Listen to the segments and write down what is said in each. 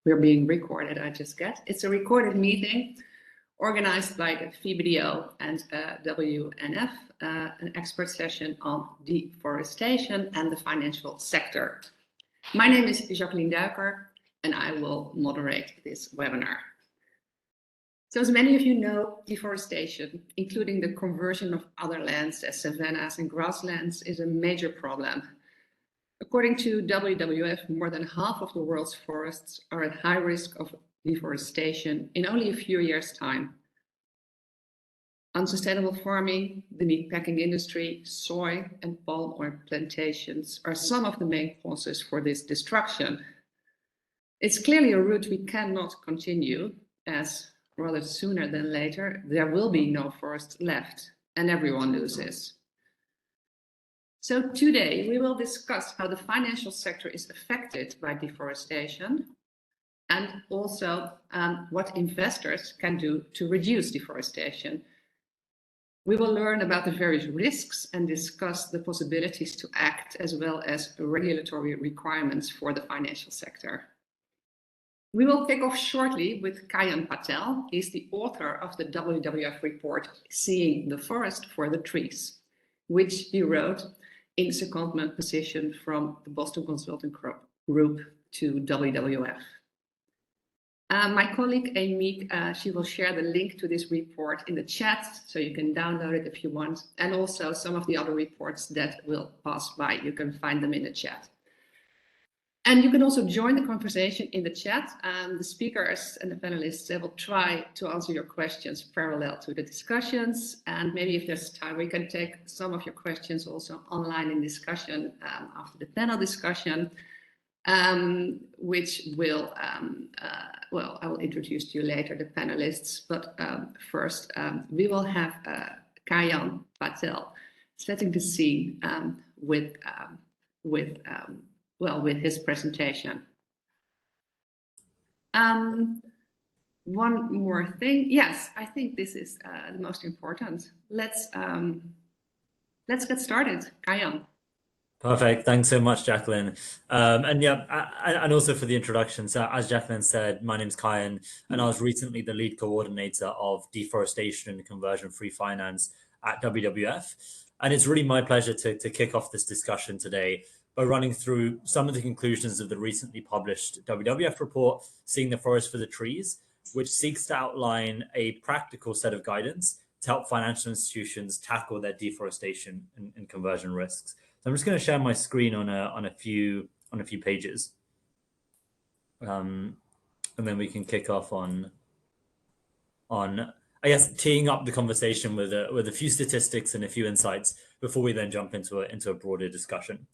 We're being recorded, I just get. It's a recorded meeting organized by the VBDO and WWF, an expert session on deforestation and the financial sector. My name is Jacqueline Duiker, and I will moderate this webinar. So as many of you know, deforestation, including the conversion of other lands as savannas and grasslands, is a major problem. According to WWF, more than half of the world's forests are at high risk of deforestation in only a few years' time. Unsustainable farming, the meatpacking industry, soy and palm oil plantations are some of the main causes for this destruction. It's clearly a route we cannot continue, as rather sooner than later, there will be no forests left and everyone loses. So today we will discuss how the financial sector is affected by deforestation and also what investors can do to reduce deforestation. We will learn about the various risks and discuss the possibilities to act as well as regulatory requirements for the financial sector. We will kick off shortly with Kayan Patel. He's the author of the WWF report, Seeing the Forest for the Trees, which he wrote in secondment position from the Boston Consulting Group to WWF. My colleague Amy, she will share the link to this report in the chat, so you can download it if you want, and also some of the other reports that will pass by. You can find them in the chat. And you can also join the conversation in the chat. The speakers and the panelists, they will try to answer your questions parallel to the discussions. And maybe if there's time, we can take some of your questions also online in discussion after the panel discussion, which will, well, I will introduce to you later the panelists. But first, we will have Kayan Patel setting the scene with his presentation. One more thing. Yes, I think this is the most important. Let's get started. Kayan. Perfect. Thanks so much, Jacqueline. And yeah, and also for the introduction. So as Jacqueline said, my name's Kayan, and I was recently the lead coordinator of deforestation and conversion-free finance at WWF. And it's really my pleasure to kick off this discussion today by running through some of the conclusions of the recently published WWF report, Seeing the Forest for the Trees, which seeks to outline a practical set of guidance to help financial institutions tackle their deforestation and conversion risks. So I'm just going to share my screen on a few pages, and then we can kick off on I guess teeing up the conversation with a few statistics and a few insights before we then jump into a broader discussion.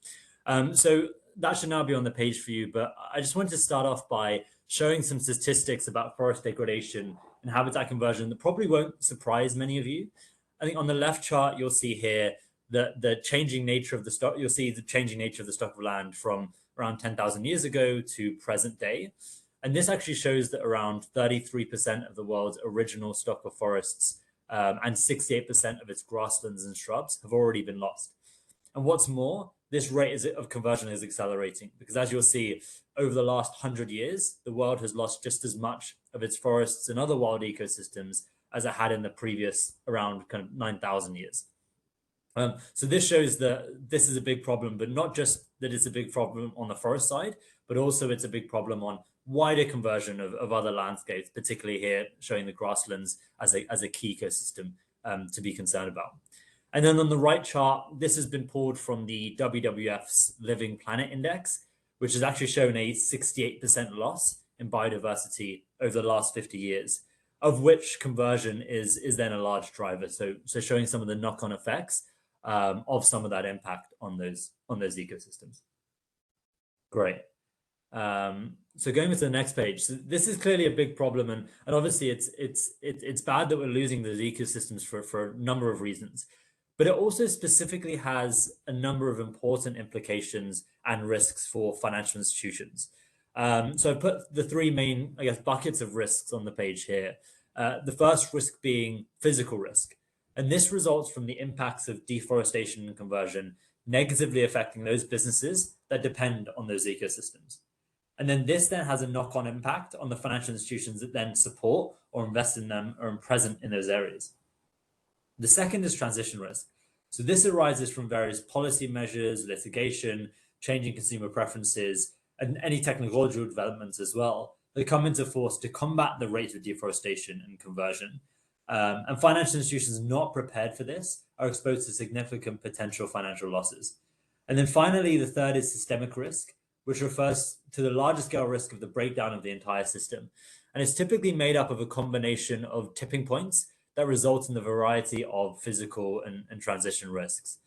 So that should now be on the page for you, but I just wanted to start off by showing some statistics about forest degradation and habitat conversion that probably won't surprise many of you. I think on the left chart, you'll see here the changing nature of the stock. You'll see the changing nature of the stock of land from around 10,000 years ago to present day. And this actually shows that around 33% of the world's original stock of forests and 68% of its grasslands and shrubs have already been lost. And what's more, this rate of conversion is accelerating because, as you'll see, over the last 100 years, the world has lost just as much of its forests and other wild ecosystems as it had in the previous around kind of 9,000 years. So this shows that this is a big problem, but not just that it's a big problem on the forest side, but also it's a big problem on wider conversion of other landscapes, particularly here showing the grasslands as a key ecosystem to be concerned about. And then on the right chart, this has been pulled from the WWF's Living Planet Index, which has actually shown a 68% loss in biodiversity over the last 50 years, of which conversion is then a large driver. So showing some of the knock-on effects of some of that impact on those ecosystems. Great. So going to the next page, so this is clearly a big problem, and obviously it's bad that we're losing those ecosystems for a number of reasons. But it also specifically has a number of important implications and risks for financial institutions. So I've put the three main, I guess, buckets of risks on the page here. The first risk being physical risk. And this results from the impacts of deforestation and conversion negatively affecting those businesses that depend on those ecosystems. And then this then has a knock-on impact on the financial institutions that then support or invest in them or are present in those areas. The second is transition risk. So this arises from various policy measures, litigation, changing consumer preferences, and any technological developments as well that come into force to combat the rate of deforestation and conversion. And financial institutions not prepared for this are exposed to significant potential financial losses. And then finally, the third is systemic risk, which refers to the larger scale risk of the breakdown of the entire system. And it's typically made up of a combination of tipping points that result in the variety of physical and transition risks.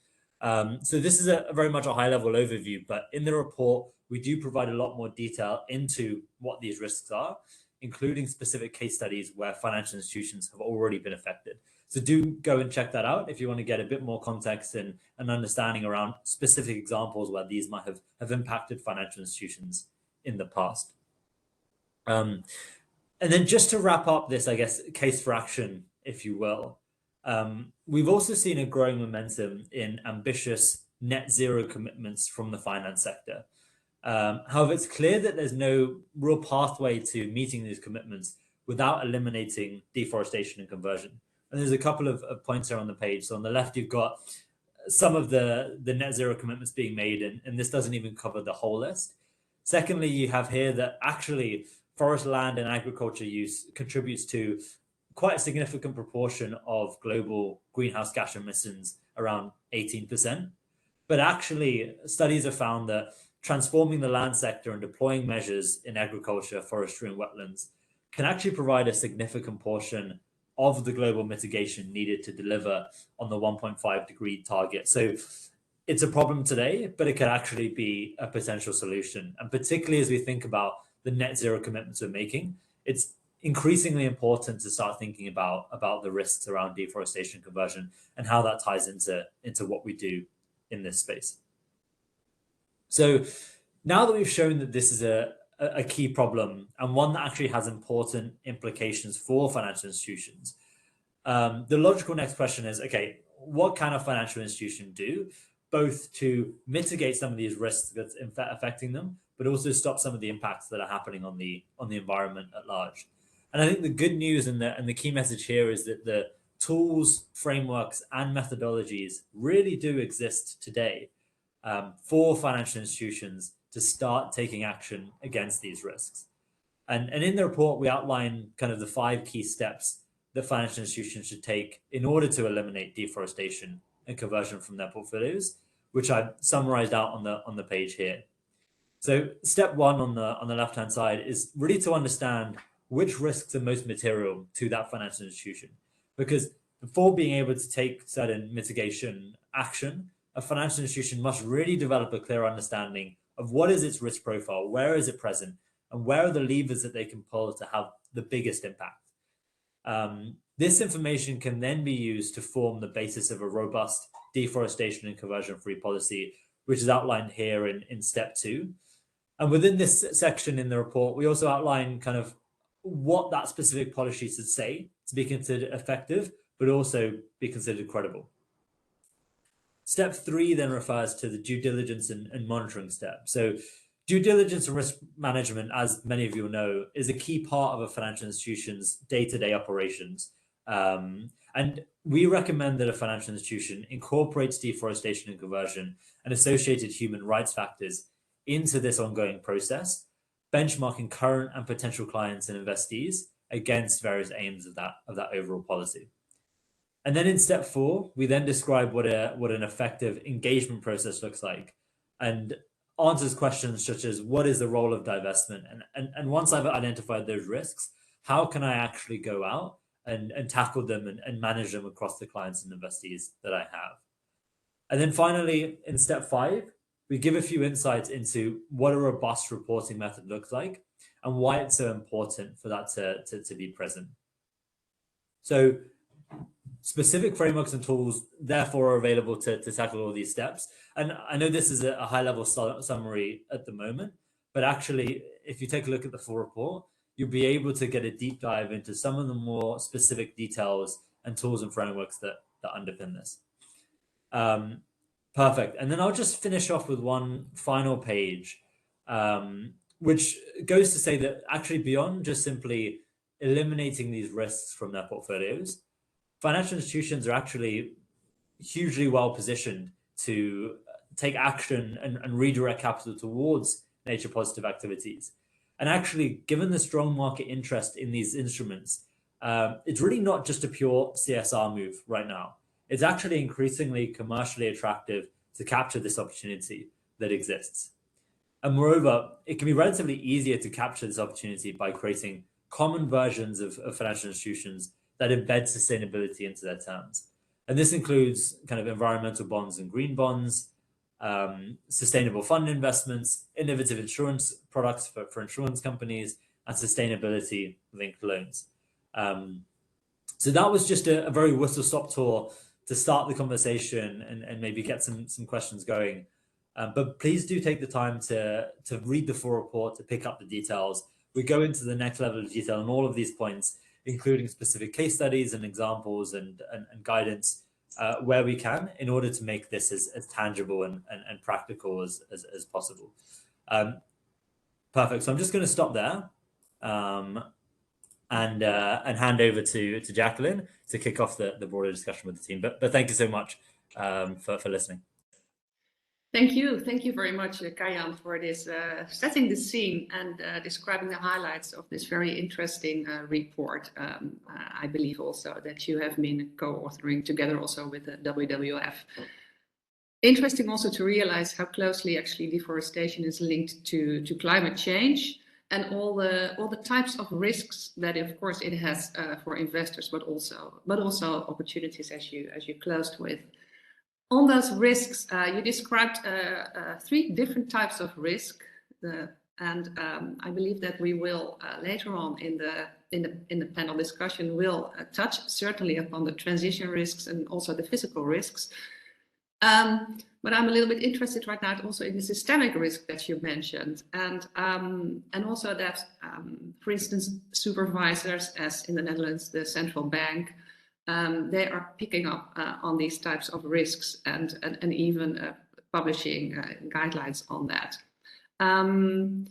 So this is a very much a high level overview, but in the report, we do provide a lot more detail into what these risks are, including specific case studies where financial institutions have already been affected. So do go and check that out if you want to get a bit more context and an understanding around specific examples where these might have impacted financial institutions in the past. And then just to wrap up this, I guess, case for action, if you will, we've also seen a growing momentum in ambitious net zero commitments from the finance sector. However, it's clear that there's no real pathway to meeting these commitments without eliminating deforestation and conversion. And there's a couple of points here on the page. So on the left, you've got some of the net zero commitments being made, and this doesn't even cover the whole list. Secondly, you have here that actually forest land and agriculture use contributes to quite a significant proportion of global greenhouse gas emissions, around 18%. But actually, studies have found that transforming the land sector and deploying measures in agriculture, forestry, and wetlands can actually provide a significant portion of the global mitigation needed to deliver on the 1.5 degree target. So it's a problem today, but it could actually be a potential solution. And particularly as we think about the net zero commitments we're making, it's increasingly important to start thinking about the risks around deforestation conversion and how that ties into what we do in this space. So now that we've shown that this is a key problem and one that actually has important implications for financial institutions, the logical next question is, okay, what can a financial institution do both to mitigate some of these risks that's affecting them, but also stop some of the impacts that are happening on the environment at large? And I think the good news and the key message here is that the tools, frameworks, and methodologies really do exist today for financial institutions to start taking action against these risks. And in the report, we outline kind of the 5 key steps that financial institutions should take in order to eliminate deforestation and conversion from their portfolios, which I've summarized out on the page here. So step 1 on the left-hand side is really to understand which risks are most material to that financial institution. Because before being able to take certain mitigation action, a financial institution must really develop a clear understanding of what is its risk profile, where is it present, and where are the levers that they can pull to have the biggest impact. This information can then be used to form the basis of a robust deforestation and conversion-free policy, which is outlined here in step 2. And within this section in the report, we also outline kind of what that specific policy should say to be considered effective, but also be considered credible. Step 3 then refers to the due diligence and monitoring step. So due diligence and risk management, as many of you know, is a key part of a financial institution's day-to-day operations. And we recommend that a financial institution incorporates deforestation and conversion and associated human rights factors into this ongoing process, benchmarking current and potential clients and investees against various aims of that overall policy. And then in step 4, we then describe what an effective engagement process looks like and answers questions such as what is the role of divestment? And once I've identified those risks, how can I actually go out and tackle them and manage them across the clients and investees that I have? And then finally, in step 5, we give a few insights into what a robust reporting method looks like and why it's so important for that to be present. So specific frameworks and tools, therefore, are available to tackle all these steps. And I know this is a high-level summary at the moment, but actually, if you take a look at the full report, you'll be able to get a deep dive into some of the more specific details and tools and frameworks that underpin this. Perfect. And then I'll just finish off with one final page, which goes to say that actually beyond just simply eliminating these risks from their portfolios, financial institutions are actually hugely well positioned to take action and redirect capital towards nature positive activities. And actually, given the strong market interest in these instruments, it's really not just a pure CSR move right now. It's actually increasingly commercially attractive to capture this opportunity that exists. And moreover, it can be relatively easier to capture this opportunity by creating common versions of financial institutions that embed sustainability into their terms. And this includes kind of environmental bonds and green bonds, sustainable fund investments, innovative insurance products for insurance companies, and sustainability linked loans. So that was just a very whistle-stop tour to start the conversation and maybe get some questions going. But please do take the time to read the full report, to pick up the details. We go into the next level of detail on all of these points, including specific case studies and examples and guidance where we can, in order to make this as tangible and practical as possible. Perfect. So I'm just going to stop there and hand over to Jacqueline to kick off the broader discussion with the team. But thank you so much for listening. Thank you very much, Kayan, for this setting the scene and describing the highlights of this very interesting report. I believe also that you have been co-authoring together also with the WWF. Interesting also to realize how closely actually deforestation is linked to climate change and all the types of risks that, of course, it has for investors, but also opportunities, as you closed with. On those risks, you described 3 different types of risk, and I believe that we will later on in the panel discussion will touch certainly upon the transition risks and also the physical risks. But I'm a little bit interested right now also in the systemic risk that you mentioned, and also that, for instance, supervisors, as in the Netherlands, the central bank. They are picking up on these types of risks and even publishing guidelines on that. Can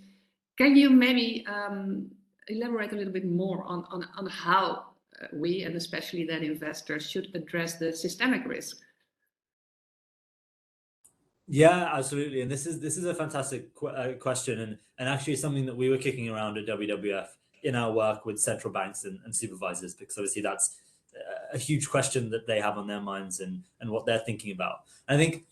you maybe elaborate a little bit more on how we, and especially then investors, should address the systemic risk? Yeah, absolutely. And this is a fantastic question, and actually something that we were kicking around at WWF in our work with central banks and supervisors, because obviously that's a huge question that they have on their minds and what they're thinking about. And I think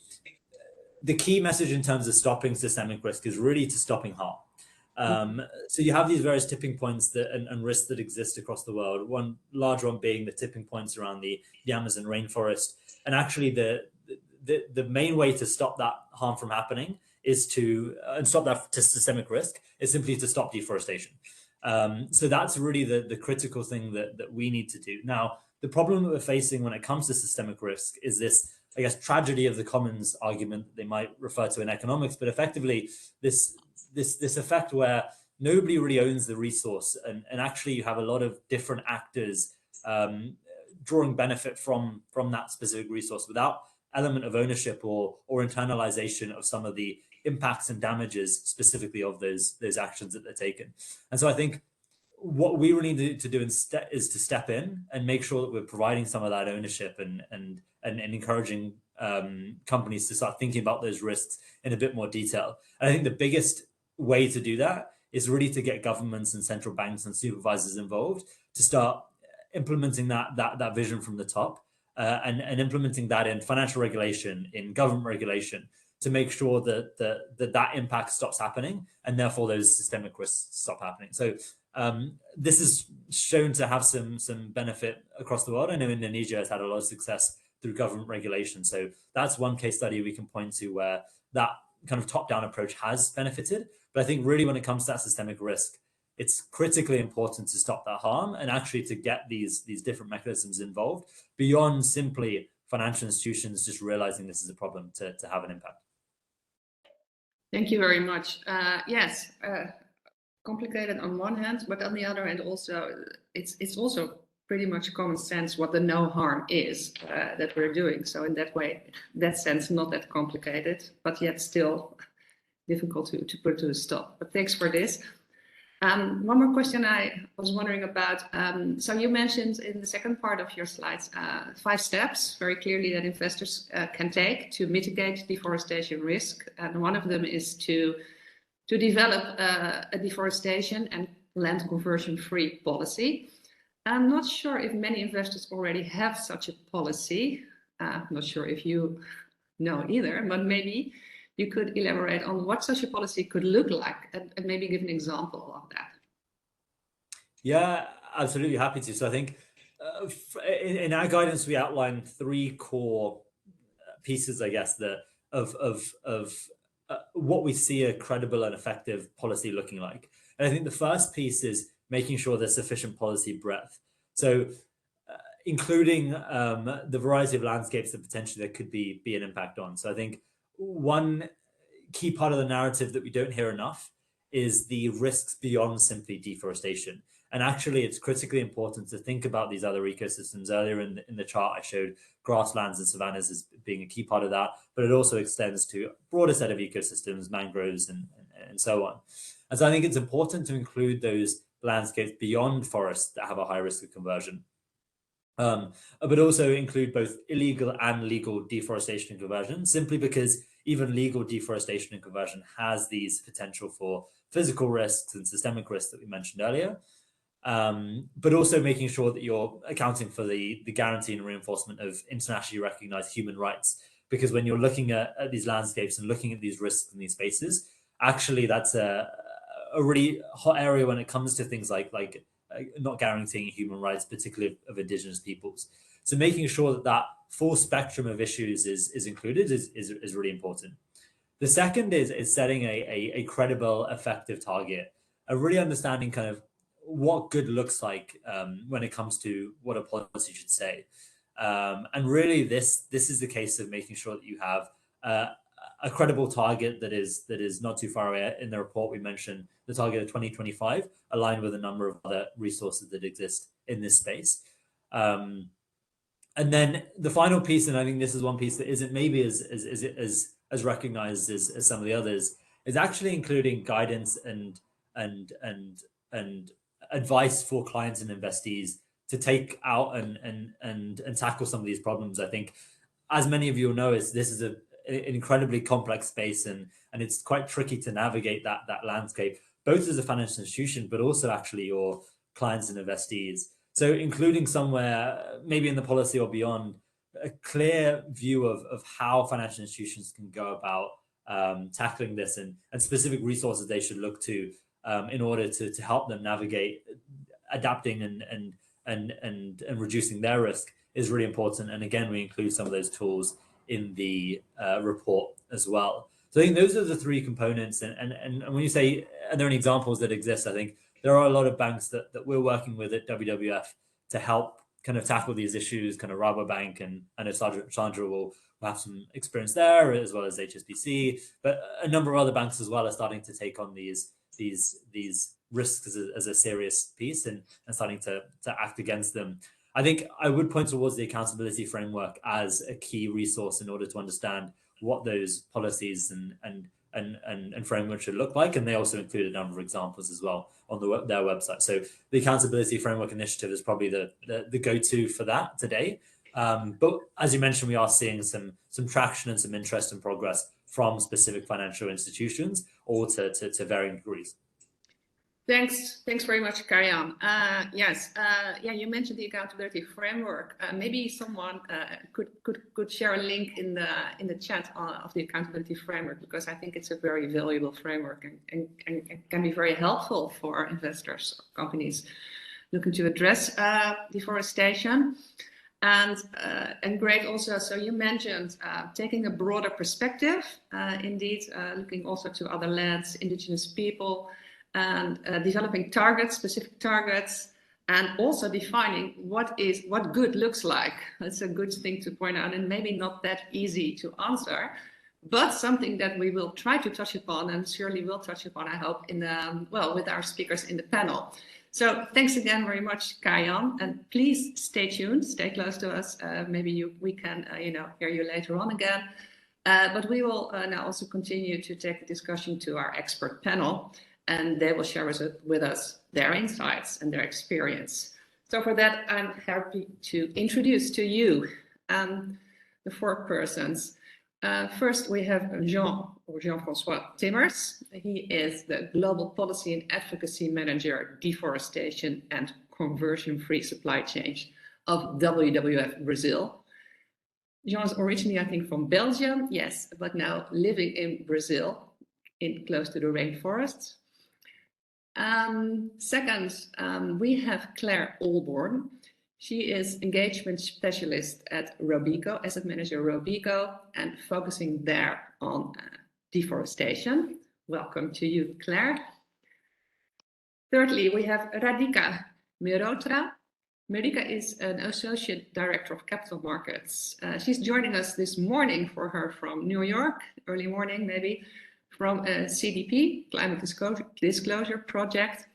the key message in terms of stopping systemic risk is really to stopping harm. So you have these various tipping points and risks that exist across the world. One large one being the tipping points around the Amazon rainforest. And actually the main way to stop that harm from happening is to stop that systemic risk is simply to stop deforestation. So that's really the critical thing that we need to do. Now, the problem that we're facing when it comes to systemic risk is this, I guess, tragedy of the commons argument that they might refer to in economics, but effectively this effect where nobody really owns the resource, and actually you have a lot of different actors drawing benefit from that specific resource without element of ownership or internalization of some of the impacts and damages specifically of those actions that they're taken. And so I think what we really need to do instead is to step in and make sure that we're providing some of that ownership and encouraging companies to start thinking about those risks in a bit more detail. And I think the biggest way to do that is really to get governments and central banks and supervisors involved to start implementing that vision from the top and implementing that in financial regulation, in government regulation, to make sure that impact stops happening and therefore those systemic risks stop happening. So this is shown to have some benefit across the world. I know Indonesia has had a lot of success through government regulation. So that's one case study we can point to where that kind of top-down approach has benefited. But I think really when it comes to that systemic risk, it's critically important to stop that harm and actually to get these different mechanisms involved beyond simply financial institutions just realizing this is a problem to have an impact. Thank you very much. Yes, complicated on one hand, but on the other hand also, it's also pretty much common sense what the no harm is that we're doing. So in that way, that sense, not that complicated, but yet still difficult to put to a stop. But thanks for this. One more question I was wondering about. So you mentioned in the second part of your slides 5 steps very clearly that investors can take to mitigate deforestation risk. And one of them is to develop a deforestation and land conversion free policy. I'm not sure if many investors already have such a policy. I'm not sure if you know either, but maybe you could elaborate on what such a policy could look like and maybe give an example of that. Yeah, absolutely happy to. So I think in our guidance, we outlined 3 core pieces, I guess, of what we see a credible and effective policy looking like. And I think the first piece is making sure there's sufficient policy breadth. So including the variety of landscapes that potentially there could be an impact on. So I think one key part of the narrative that we don't hear enough is the risks beyond simply deforestation. And actually, it's critically important to think about these other ecosystems. Earlier in the chart, I showed grasslands and savannas as being a key part of that, but it also extends to a broader set of ecosystems, mangroves, and so on. And so I think it's important to include those landscapes beyond forests that have a high risk of conversion, but also include both illegal and legal deforestation and conversion, simply because even legal deforestation and conversion has these potential for physical risks and systemic risks that we mentioned earlier. But also making sure that you're accounting for the guarantee and reinforcement of internationally recognized human rights. Because when you're looking at these landscapes and looking at these risks in these spaces, actually that's a really hot area when it comes to things like not guaranteeing human rights, particularly of indigenous peoples. So making sure that full spectrum of issues is included is really important. The second is setting a credible, effective target, a really understanding kind of what good looks like when it comes to what a policy should say. And really this is the case of making sure that you have a credible target that is not too far away. In the report, we mentioned the target of 2025, aligned with a number of other resources that exist in this space. And then the final piece, and I think this is one piece that isn't maybe as recognized as some of the others, is actually including guidance and advice for clients and investees to take out and tackle some of these problems. I think, as many of you will know, this is an incredibly complex space, and it's quite tricky to navigate that landscape, both as a financial institution, but also actually your clients and investees. So including somewhere, maybe in the policy or beyond, a clear view of how financial institutions can go about tackling this and specific resources they should look to in order to help them navigate adapting and reducing their risk is really important. And again, we include some of those tools in the report as well. So I think those are the 3 components. And when you say, are there any examples that exist? I think there are a lot of banks that we're working with at WWF to help kind of tackle these issues, kind of Rabobank, and I know Sandra will have some experience there, as well as HSBC, but a number of other banks as well are starting to take on these risks as a serious piece and starting to act against them. I think I would point towards the accountability framework as a key resource in order to understand what those policies and framework should look like. And they also include a number of examples as well on their website. So the Accountability Framework Initiative is probably the go-to for that today. But as you mentioned, we are seeing some traction and some interest and progress from specific financial institutions, all to varying degrees. Thanks very much, Karian. Yes, you mentioned the accountability framework. Maybe someone could share a link in the chat of the accountability framework, because I think it's a very valuable framework and can be very helpful for investors, companies looking to address deforestation. And great also. So you mentioned taking a broader perspective, indeed, looking also to other lands, indigenous people, and developing targets, specific targets, and also defining what good looks like. That's a good thing to point out, and maybe not that easy to answer, but something that we will try to touch upon, and surely will touch upon, I hope, with our speakers in the panel. So thanks again very much, Karian, and please stay tuned, stay close to us. Maybe we can hear you later on again. But we will now also continue to take the discussion to our expert panel, and they will share with us their insights and their experience. So for that, I'm happy to introduce to you the four persons. First, we have Jean-François Timmers. He is the Global Policy and Advocacy Manager, Deforestation and Conversion-Free Supply Chains of WWF Brazil. Jean is originally, I think, from Belgium, yes, but now living in Brazil, close to the rainforests. Second, we have Claire Olborn. She is engagement specialist at Robeco, asset manager Robeco, and focusing there on deforestation. Welcome to you, Claire. Thirdly, we have Radhika Mehrotra. Marika is an Associate Director of Capital Markets. She's joining us this morning for her from New York, early morning maybe, from CDP, Climate Disclosure Project.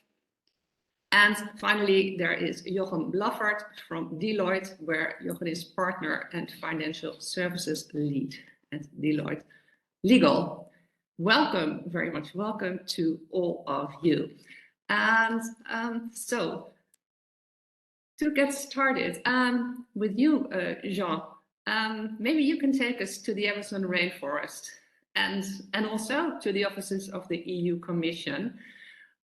And finally, there is Jochen Blaffert from Deloitte, where Jochen is Partner and Financial Services Lead at Deloitte Legal. Welcome, very much welcome to all of you. And so, to get started with you, Jean, maybe you can take us to the Amazon rainforest and also to the offices of the EU Commission.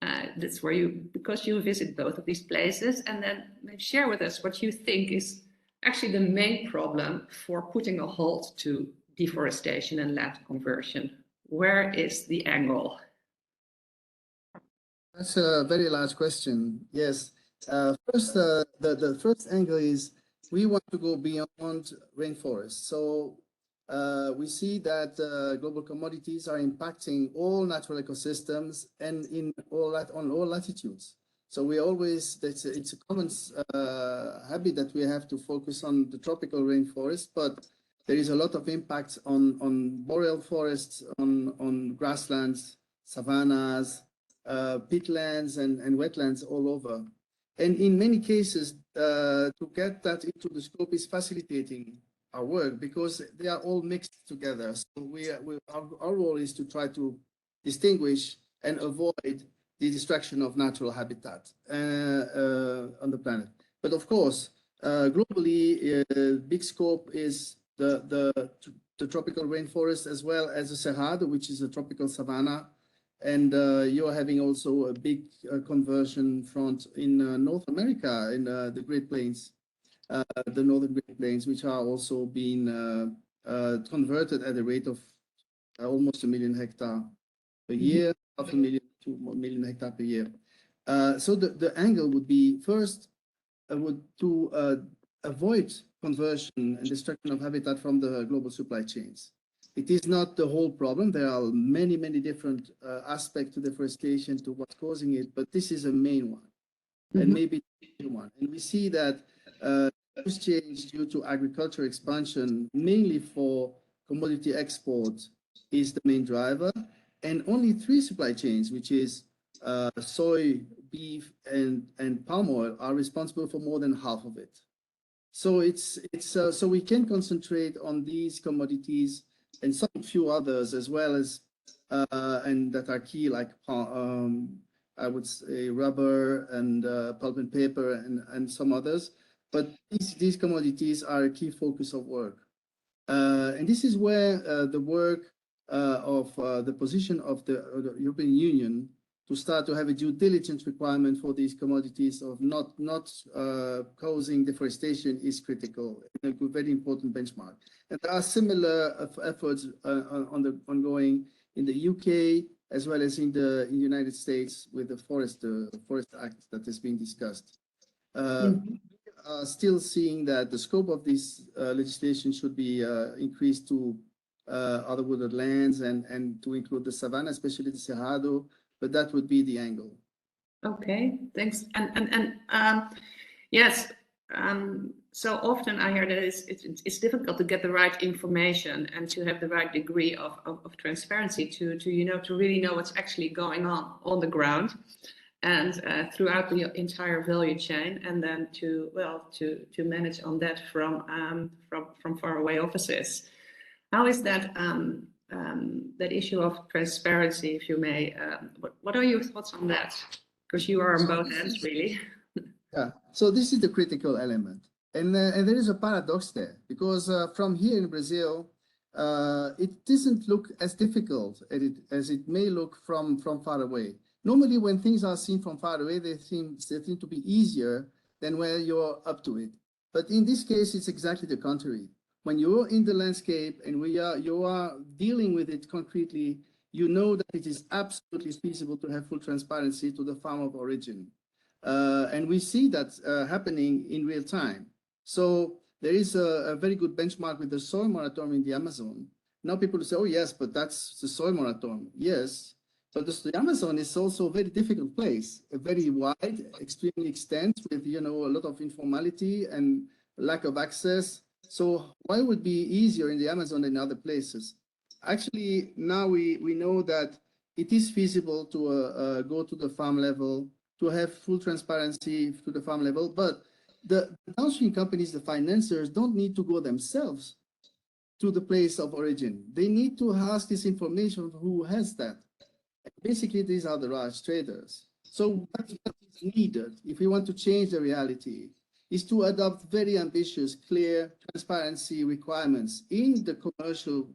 That's where because you visit both of these places, and then share with us what you think is actually the main problem for putting a halt to deforestation and land conversion. Where is the angle? That's a very large question. Yes. First, the first angle is we want to go beyond rainforests. So we see that global commodities are impacting all natural ecosystems and on all latitudes. So we always, it's a common habit that we have to focus on the tropical rainforest, but there is a lot of impact on boreal forests, on grasslands, savannas, peatlands and wetlands all over. And in many cases, to get that into the scope is facilitating our work because they are all mixed together. So our role is to try to distinguish and avoid the destruction of natural habitat on the planet. But of course, globally, big scope is the tropical rainforest as well as the Cerrado, which is a tropical savanna. And you're having also a big conversion front in North America, in the Great Plains, the Northern Great Plains, which are also being converted at a rate of almost 1 million hectares per year, 500,000 to 1 million hectares per year. So the angle would be first to avoid conversion and destruction of habitat from the global supply chains. It is not the whole problem. There are many, many different aspects to deforestation, to what's causing it, but this is a main one, and maybe the one. And we see that this change due to agriculture expansion, mainly for commodity export, is the main driver. And only 3 supply chains, which is soy, beef, and palm oil, are responsible for more than half of it. So so we can concentrate on these commodities and some few others as well as and that are key, like I would say rubber and pulp and paper and some others. But these commodities are a key focus of work, and this is where the work of the position of the European Union to start to have a due diligence requirement for these commodities of not causing deforestation is critical, and a very important benchmark. And there are similar efforts ongoing in the UK as well as in the United States with the Forest Act that has been discussed. Still seeing that the scope of this legislation should be increased to other wooded lands and to include the savanna, especially the Cerrado. But that would be the angle. Okay, thanks. And yes, so often I hear that it's difficult to get the right information and to have the right degree of transparency to really know what's actually going on the ground and throughout the entire value chain, and then to manage on that from faraway offices. How is that that issue of transparency, if you may? What are your thoughts on that? Because you are on both ends, really. Yeah, so this is the critical element. And there is a paradox there, because from here in Brazil, it doesn't look as difficult as it may look from far away. Normally, when things are seen from far away, they seem to be easier than where you're up to it. But in this case, it's exactly the contrary. When you're in the landscape and you are dealing with it concretely, you know that it is absolutely feasible to have full transparency to the farm of origin. And we see that happening in real time. So there is a very good benchmark with the soil moratorium in the Amazon. Now people say, oh yes, but that's the soil moratorium. Yes, but the Amazon is also a very difficult place, a very wide, extremely extent with, a lot of informality and lack of access. So why would it be easier in the Amazon than other places? Actually, now we know that it is feasible to go to the farm level, to have full transparency to the farm level, but the downstream companies, the financiers, don't need to go themselves to the place of origin. They need to ask this information who has that. And basically, these are the large traders. So what is needed if we want to change the reality is to adopt very ambitious, clear transparency requirements in the commercial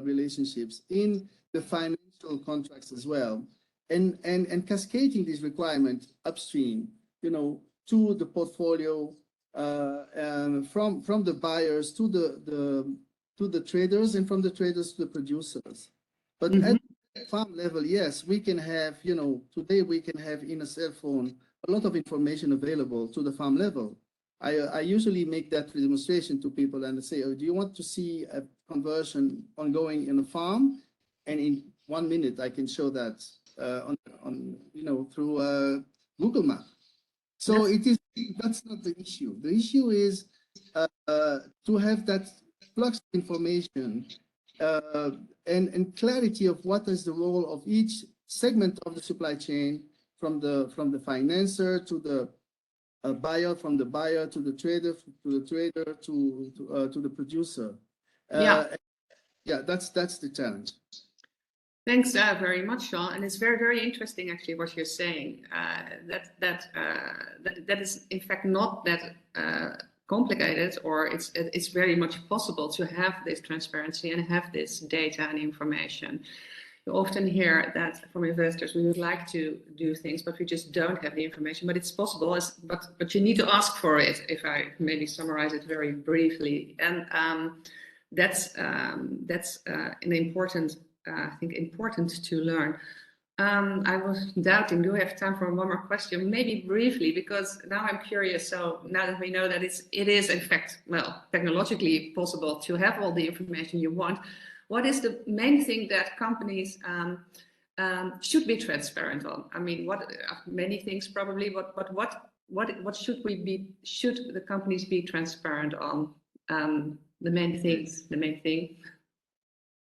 relationships, in the financial contracts as well, and cascading these requirements upstream, to the portfolio, from the buyers to the traders, and from the traders to the producers. But at the farm level, yes, we can have, today we can have in a cell phone a lot of information available to the farm level. I usually make that demonstration to people and say, oh, do you want to see a conversion ongoing in a farm? And in 1 minute, I can show that through Google Maps. So that's not the issue. The issue is to have that flux of information and clarity of what is the role of each segment of the supply chain, from the financier to the buyer, from the buyer to the trader, to the producer. That's the challenge. Thanks very much, Jean. And it's very, very interesting, actually, what you're saying. That is, in fact, not that complicated, or it's very much possible to have this transparency and have this data and information. You often hear that from investors, we would like to do things, but we just don't have the information. But it's possible, but you need to ask for it, if I maybe summarize it very briefly. And that's an important, I think, important to learn. I was doubting, do we have time for one more question? Maybe briefly, because now I'm curious. So now that we know that it is in fact, well, technologically possible to have all the information you want, what is the main thing that companies should be transparent on? I mean, many things probably, but what should the companies be transparent on? The main thing.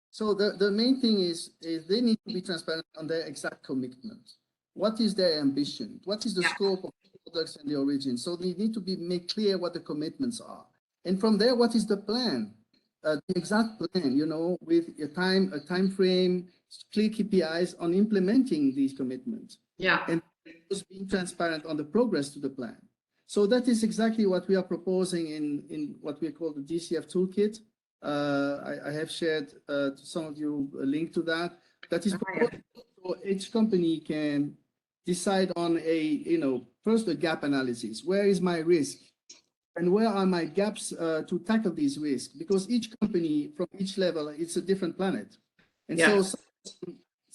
So the main thing is they need to be transparent on their exact commitment. What is their ambition? What is the scope of the products and the origin? So they need to make clear what the commitments are. And from there, what is the plan? The exact plan, with a time frame, clear KPIs on implementing these commitments. Yeah. And just being transparent on the progress to the plan. So that is exactly what we are proposing in what we call the DCF toolkit. I have shared to some of you a link to that. That is proposed so each company can decide on first a gap analysis. Where is my risk? And where are my gaps to tackle these risks? Because each company from each level, it's a different planet. And so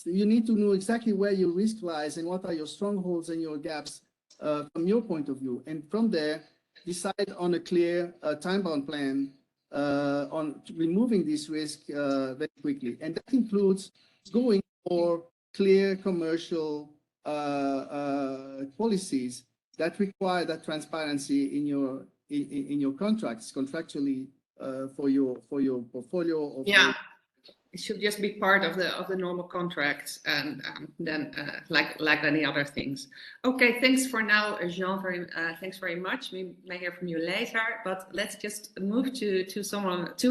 you need to know exactly where your risk lies and what are your strongholds and your gaps from your point of view. And from there, decide on a clear time-bound plan on removing this risk very quickly. And that includes going for clear commercial policies that require that transparency in your contracts, contractually, for your portfolio. Or it should just be part of the normal contracts, and then like any other things. Okay, thanks for now, Jean. Thanks very much. We may hear from you later, but let's just move to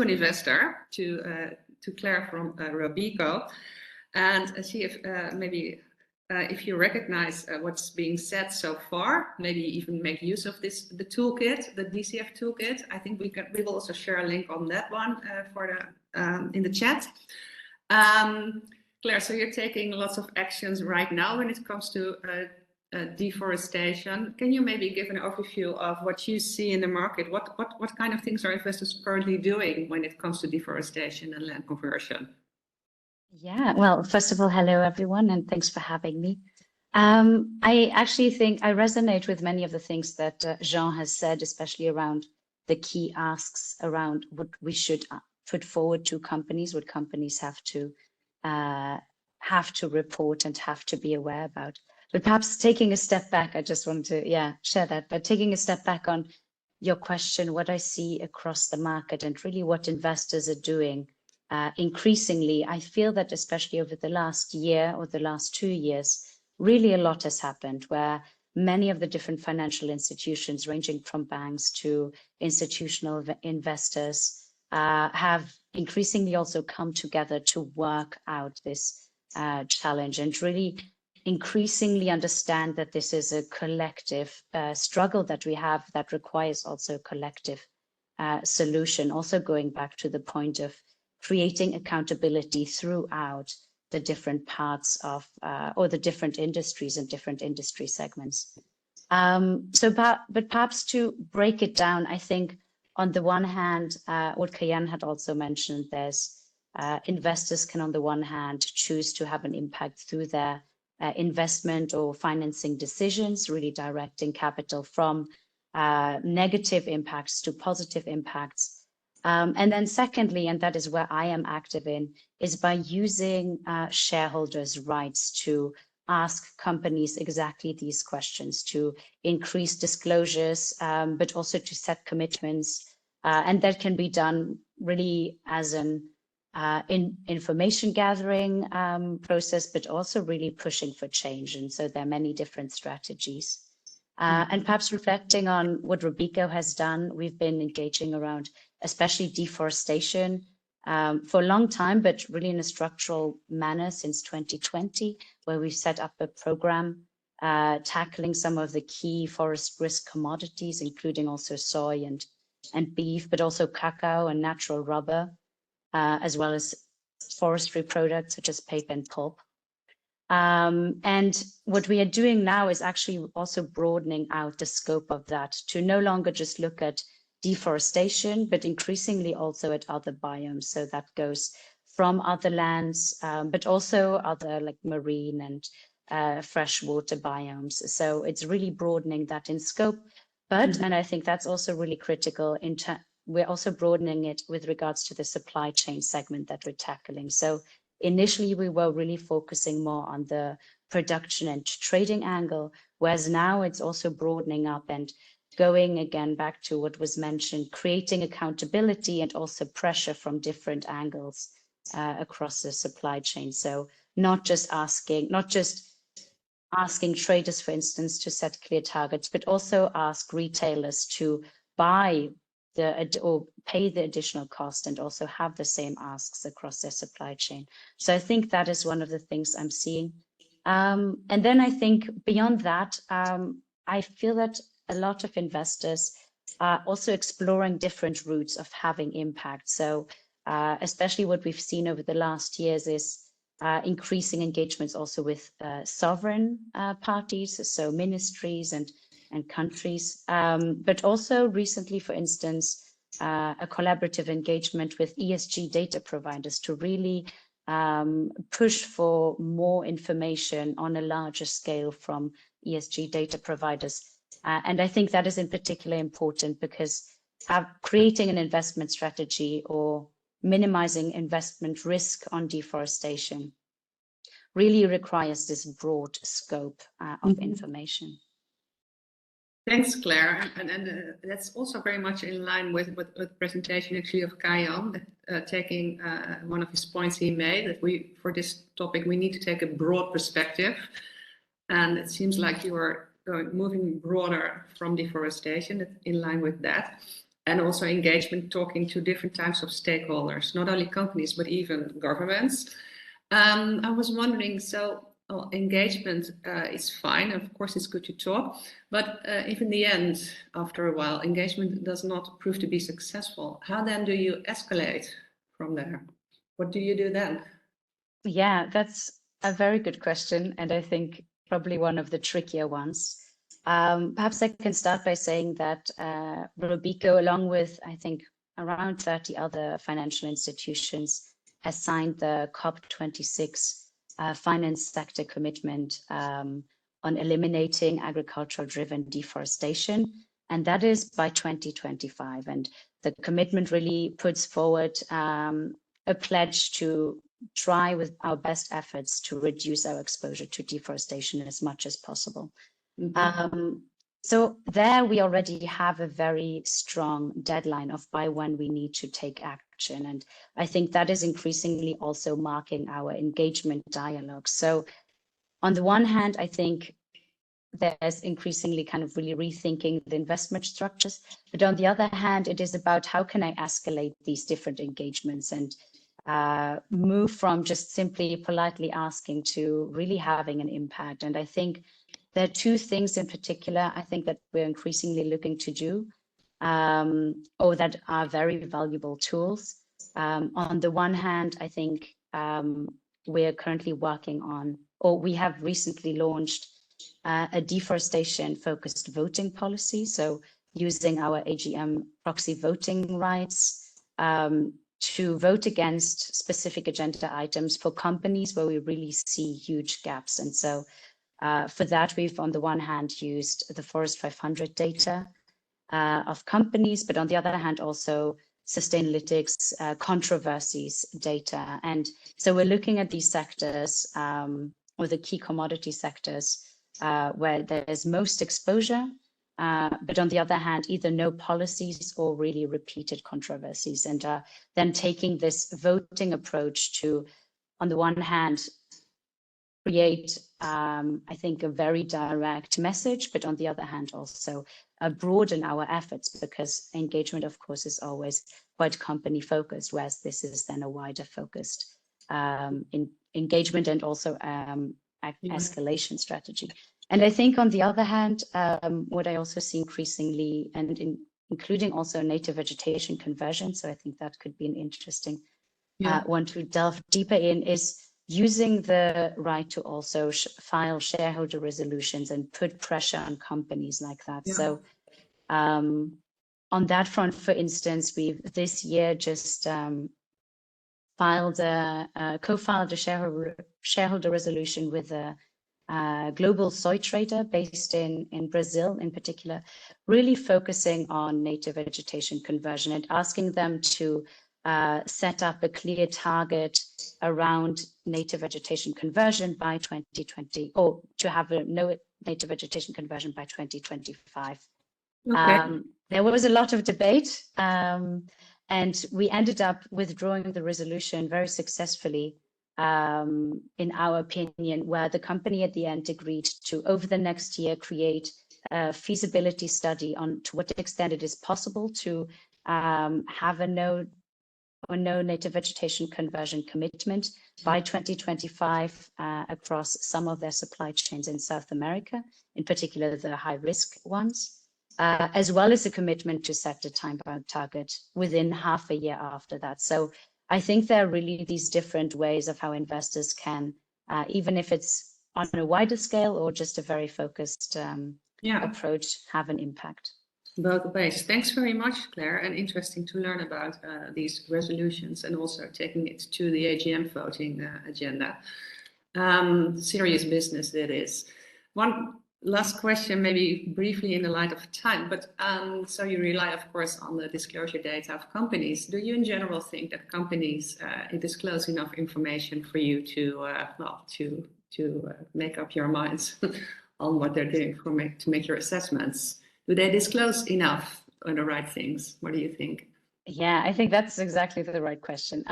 an investor, to to Claire from Robeco and see if maybe if you recognize what's being said so far, maybe even make use of the toolkit, the DCF toolkit. I think we will also share a link on that one in the chat. Claire, so you're taking lots of actions right now when it comes to deforestation. Can you maybe give an overview of what you see in the market? What kind of things are investors currently doing when it comes to deforestation and land conversion? Yeah, well, first of all, hello everyone, and thanks for having me. I actually think I resonate with many of the things that Jean has said, especially around the key asks around what we should put forward to companies, what companies have to report and have to be aware about. But perhaps taking a step back, I just want to share that. But taking a step back on your question, what I see across the market and really what investors are doing. Increasingly, I feel that especially over the last year or the last 2 years, really a lot has happened where many of the different financial institutions, ranging from banks to institutional investors, have increasingly also come together to work out this challenge and really increasingly understand that this is a collective struggle that we have that requires also a collective solution. Also going back to the point of creating accountability throughout the different parts of or the different industries and different industry segments. But perhaps to break it down, I think on the one hand, what Kayan had also mentioned, there's investors can on the one hand choose to have an impact through their investment or financing decisions, really directing capital from negative impacts to positive impacts. And then secondly, and that is where I am active in, is by using shareholders' rights to ask companies exactly these questions, to increase disclosures, but also to set commitments. And that can be done really as an information gathering process, but also really pushing for change. And so there are many different strategies. And perhaps reflecting on what Robeco has done, we've been engaging around especially deforestation for a long time, but really in a structural manner since 2020, where we've set up a program tackling some of the key forest risk commodities, including also soy and beef, but also cacao and natural rubber, as well as forestry products such as paper and pulp. And what we are doing now is actually also broadening out the scope of that to no longer just look at deforestation, but increasingly also at other biomes. So that goes from other lands, but also other like marine and freshwater biomes. So it's really broadening that in scope. But, and I think that's also really critical, we're also broadening it with regards to the supply chain segment that we're tackling. So initially, we were really focusing more on the production and trading angle, whereas now it's also broadening up and going again back to what was mentioned, creating accountability and also pressure from different angles across the supply chain. So not just asking traders, for instance, to set clear targets, but also ask retailers to buy or pay the additional cost and also have the same asks across their supply chain. So I think that is one of the things I'm seeing. And then I think beyond that, I feel that a lot of investors are also exploring different routes of having impact. So especially what we've seen over the last years is increasing engagements also with sovereign parties, so ministries and countries, but also recently, for instance, a collaborative engagement with ESG data providers to really push for more information on a larger scale from ESG data providers. And I think that is in particular important because creating an investment strategy or minimizing investment risk on deforestation really requires this broad scope of information. Thanks, Claire. And that's also very much in line with the presentation actually of Kayan, taking one of his points he made, that for this topic, we need to take a broad perspective. And it seems like you are moving broader from deforestation, in line with that. and also engagement, talking to different types of stakeholders, not only companies, but even governments. I was wondering, so engagement is fine. Of course, it's good to talk, but if in the end, after a while, engagement does not prove to be successful, how then do you escalate from there? What do you do then? Yeah, that's a very good question, and I think probably one of the trickier ones. Perhaps I can start by saying that Robeco, along with, I think, around 30 other financial institutions, has signed the COP26 finance sector commitment on eliminating agricultural-driven deforestation, and that is by 2025. And the commitment really puts forward a pledge to try with our best efforts to reduce our exposure to deforestation as much as possible. So there we already have a very strong deadline of by when we need to take action. And I think that is increasingly also marking our engagement dialogue. So on the one hand, I think there's increasingly kind of really rethinking the investment structures. But on the other hand, it is about how can I escalate these different engagements and move from just simply politely asking to really having an impact. And I think there are two things in particular, I think that we're increasingly looking to do, or that are very valuable tools. On the one hand, I think we're currently working on, or we have recently launched a deforestation focused voting policy. So using our AGM proxy voting rights to vote against specific agenda items for companies where we really see huge gaps. And so for that, we've on the one hand used the Forest 500 data of companies, but on the other hand also Sustainalytics controversies data. And so we're looking at these sectors or the key commodity sectors where there's most exposure, but on the other hand, either no policies or really repeated controversies. And then taking this voting approach to, on the one hand, create, I think, a very direct message, but on the other hand, also broaden our efforts, because engagement, of course, is always quite company focused, whereas this is then a wider focused engagement and also escalation strategy. And I think on the other hand, what I also see increasingly, and including also native vegetation conversion, so I think that could be an interesting one to delve deeper in, is using the right to also file shareholder resolutions and put pressure on companies like that. So on that front, for instance, we've this year just co-filed a shareholder resolution with a global soy trader based in Brazil in particular, really focusing on native vegetation conversion and asking them to set up a clear target around native vegetation conversion by 2020, or to have no native vegetation conversion by 2025. Okay. There was a lot of debate, and we ended up withdrawing the resolution very successfully, in our opinion, where the company at the end agreed to, over the next year, create a feasibility study on to what extent it is possible to have a no native vegetation conversion commitment by 2025 across some of their supply chains in South America, in particular the high-risk ones, as well as a commitment to set a time-bound target within half a year after that. So I think there are really these different ways of how investors can, even if it's on a wider scale or just a very focused approach, have an impact. Both ways. Thanks very much, Claire, and interesting to learn about these resolutions and also taking it to the AGM voting agenda. Serious business that is. One last question, maybe briefly in the light of time, but so you rely, of course, on the disclosure data of companies. Do you in general think that companies disclose enough information for you to make up your minds on what they're doing to make your assessments? Do they disclose enough on the right things? What do you think? Yeah, I think that's exactly the right question.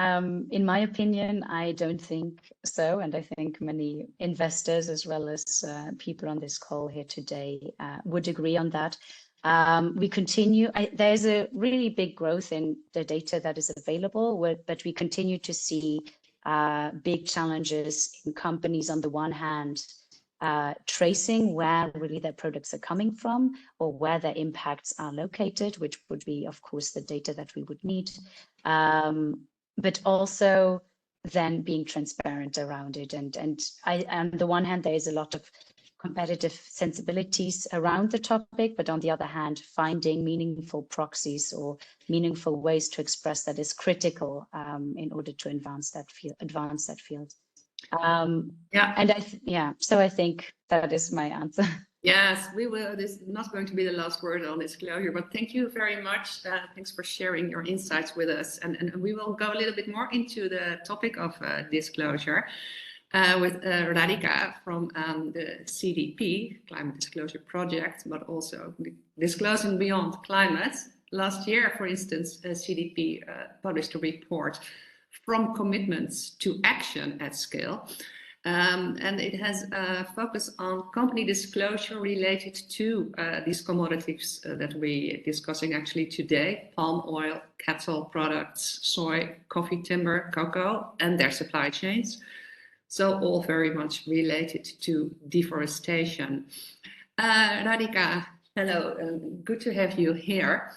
In my opinion, I don't think so. And I think many investors, as well as people on this call here today, would agree on that. We continue, there's a really big growth in the data that is available, but we continue to see big challenges in companies on the one hand, tracing where really their products are coming from or where their impacts are located, which would be, of course, the data that we would need, but also then being transparent around it. And on the one hand, there is a lot of competitive sensibilities around the topic, but on the other hand, finding meaningful proxies or meaningful ways to express that is critical in order to advance that field. So I think that is my answer. Yes, we will. This is not going to be the last word on disclosure, but thank you very much. Thanks for sharing your insights with us. And we will go a little bit more into the topic of disclosure with Radhika from the CDP, Climate Disclosure Project, but also Disclosing Beyond Climate. Last year, for instance, CDP published a report From Commitments to Action at Scale. And it has a focus on company disclosure related to these commodities that we're discussing actually today: palm oil, cattle products, soy, coffee, timber, cocoa, and their supply chains. So all very much related to deforestation. Radhika, hello, good to have you here.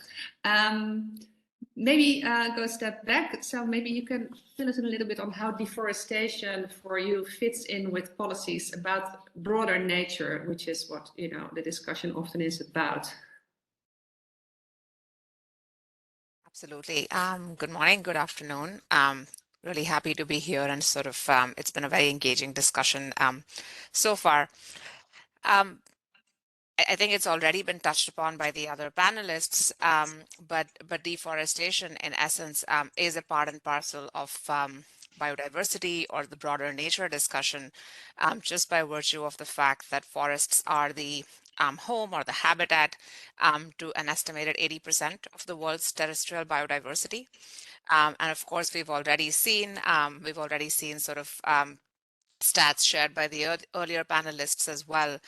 Maybe go a step back. So maybe you can fill us in a little bit on how deforestation for you fits in with policies about broader nature, which is what the discussion often is about. Absolutely. Good morning, good afternoon. Really happy to be here, and sort of it's been a very engaging discussion so far. I think it's already been touched upon by the other panelists, but deforestation in essence is a part and parcel of biodiversity or the broader nature discussion, just by virtue of the fact that forests are the home or the habitat to an estimated 80% of the world's terrestrial biodiversity. And of course, we've already seen sort of stats shared by the earlier panelists as well,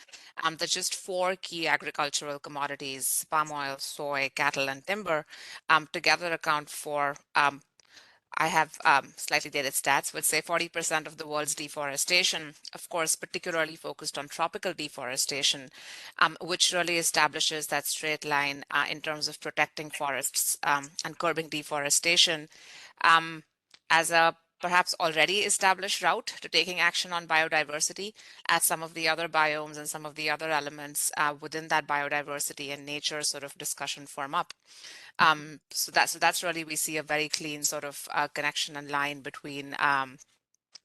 that just 4 key agricultural commodities, palm oil, soy, cattle, and timber, together account for, I have slightly dated stats, would say 40% of the world's deforestation, of course, particularly focused on tropical deforestation, which really establishes that straight line in terms of protecting forests and curbing deforestation as a perhaps already established route to taking action on biodiversity, as some of the other biomes and some of the other elements within that biodiversity and nature sort of discussion form up. So that's really, we see a very clean sort of connection and line between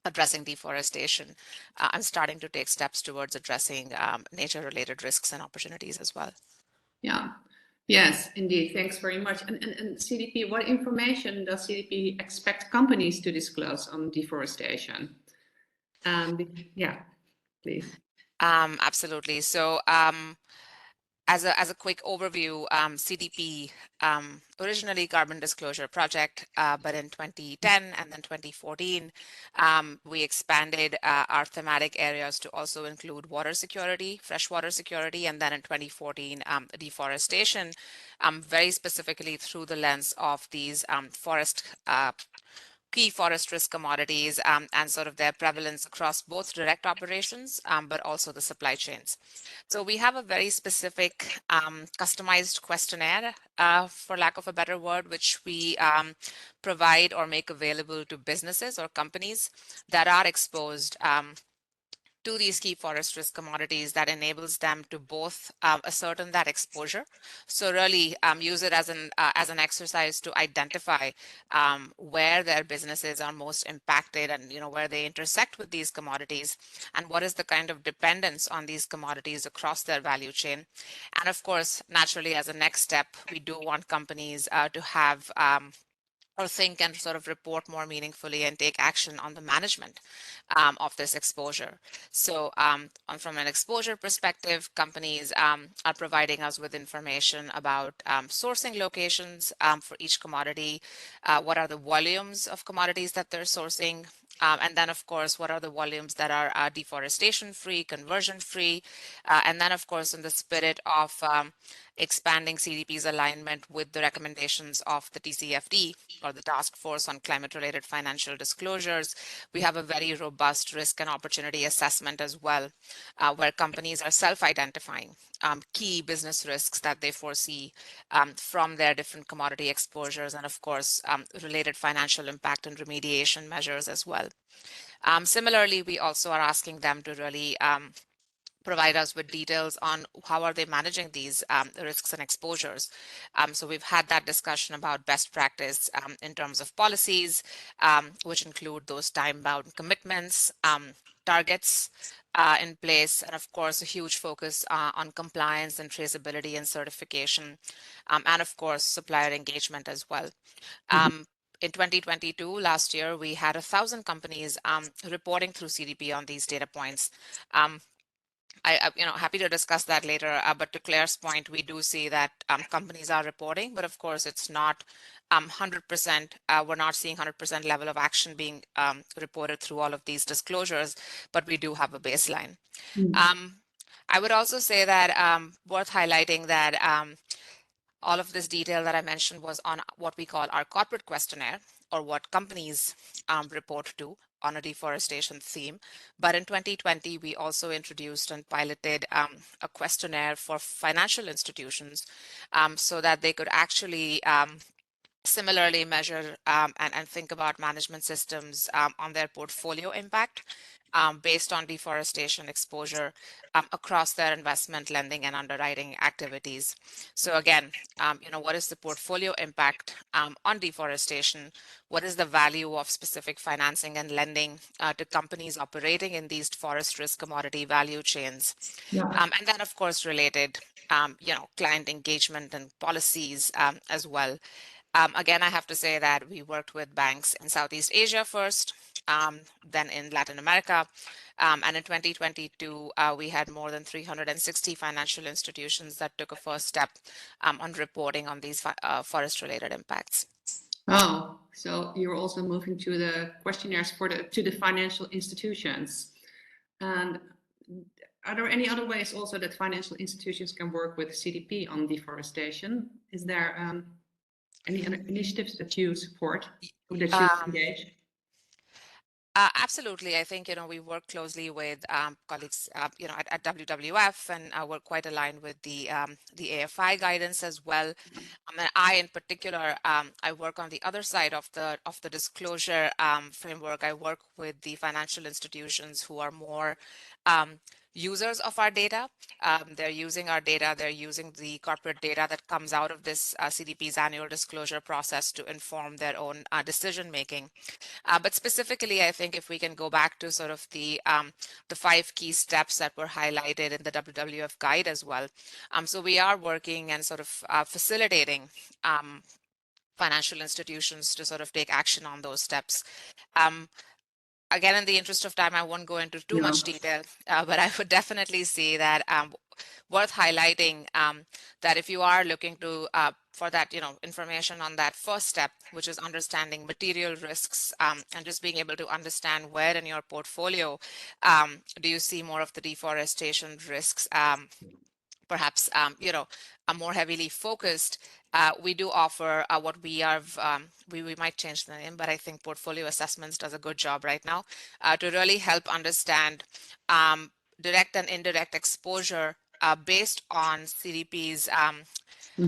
addressing deforestation and starting to take steps towards addressing nature-related risks and opportunities as well. Yeah. Yes, indeed. Thanks very much. And CDP, what information does CDP expect companies to disclose on deforestation? Yeah, please. Absolutely. So as a quick overview, CDP, originally Carbon Disclosure Project, but in 2010 and then 2014, we expanded our thematic areas to also include water security, freshwater security, and then in 2014, deforestation, very specifically through the lens of these key forest risk commodities and sort of their prevalence across both direct operations, but also the supply chains. So we have a very specific customized questionnaire, for lack of a better word, which we provide or make available to businesses or companies that are exposed to these key forest risk commodities, that enables them to both ascertain that exposure. So really use it as an exercise to identify where their businesses are most impacted and where they intersect with these commodities, and what is the kind of dependence on these commodities across their value chain. And of course, naturally, as a next step, we do want companies to have or think and sort of report more meaningfully and take action on the management of this exposure. So from an exposure perspective, companies are providing us with information about sourcing locations for each commodity, what are the volumes of commodities that they're sourcing, And then, of course, what are the volumes that are deforestation-free, conversion-free? And then, of course, in the spirit of expanding CDP's alignment with the recommendations of the TCFD, or the Task Force on Climate-Related Financial Disclosures, we have a very robust risk and opportunity assessment as well, where companies are self-identifying key business risks that they foresee from their different commodity exposures, and of course, related financial impact and remediation measures as well. Similarly, we also are asking them to really provide us with details on how are they managing these risks and exposures. So we've had that discussion about best practice in terms of policies, which include those time-bound commitments, targets in place, and of course, a huge focus on compliance and traceability and certification, and of course, supplier engagement as well. In 2022, last year, we had 1,000 companies reporting through CDP on these data points. Happy to discuss that later. But to Claire's point, we do see that companies are reporting, but of course, it's not 100%. We're not seeing 100% level of action being reported through all of these disclosures, but we do have a baseline. I would also say that worth highlighting that all of this detail that I mentioned was on what we call our corporate questionnaire, or what companies report to on a deforestation theme. But in 2020, we also introduced and piloted a questionnaire for financial institutions so that they could actually similarly measure and think about management systems on their portfolio impact based on deforestation exposure across their investment, lending, and underwriting activities. So again, what is the portfolio impact on deforestation? What is the value of specific financing and lending to companies operating in these forest risk commodity value chains? And then, of course, related, client engagement and policies as well. Again, I have to say that we worked with banks in Southeast Asia first, then in Latin America. And in 2022, we had more than 360 financial institutions that took a first step on reporting on these forest-related impacts. Oh, so you're also moving to the questionnaires to the financial institutions. And are there any other ways also that financial institutions can work with CDP on deforestation? Is there any other initiatives that you support or that you engage? Absolutely. I think, we work closely with colleagues, at WWF, and we're quite aligned with the AFI guidance as well. And I, in particular, I work on the other side of the disclosure framework. I work with the financial institutions who are more users of our data. They're using our data. They're using the corporate data that comes out of this CDP's annual disclosure process to inform their own decision making. But specifically, I think if we can go back to sort of the 5 key steps that were highlighted in the WWF guide as well. So we are working and sort of facilitating financial institutions to sort of take action on those steps. Again, in the interest of time, I won't go into too much detail, but I would definitely say that worth highlighting that if you are looking to for that, information on that first step, which is understanding material risks and just being able to understand where in your portfolio do you see more of the deforestation risks, perhaps, are more heavily focused. We do offer what we have, we might change the name, but I think Portfolio Assessments does a good job right now to really help understand direct and indirect exposure based on CDP's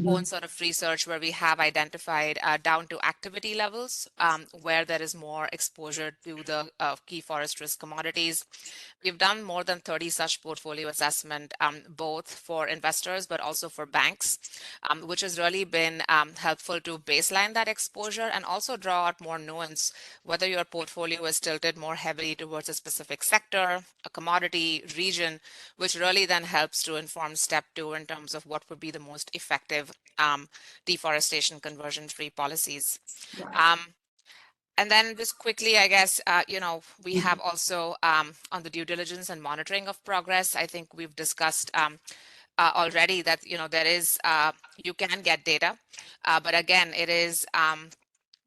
own sort of research, where we have identified down to activity levels where there is more exposure to the key forest risk commodities. We've done more than 30 such portfolio assessment, both for investors, but also for banks, which has really been helpful to baseline that exposure and also draw out more nuance, whether your portfolio is tilted more heavily towards a specific sector, a commodity, region, which really then helps to inform step 2 in terms of what would be the most effective deforestation conversion-free policies. And then just quickly, I guess, we have also on the due diligence and monitoring of progress, I think we've discussed already that, there is, you can get data, but again, it is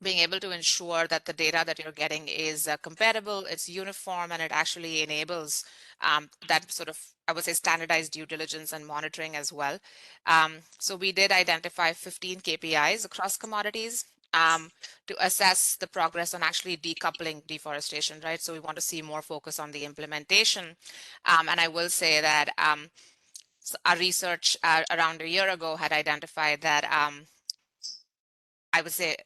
being able to ensure that the data that you're getting is comparable, it's uniform, and it actually enables that sort of, I would say, standardized due diligence and monitoring as well. So we did identify 15 KPIs across commodities to assess the progress on actually decoupling deforestation, right? So we want to see more focus on the implementation. And I will say that our research around a year ago had identified that I would say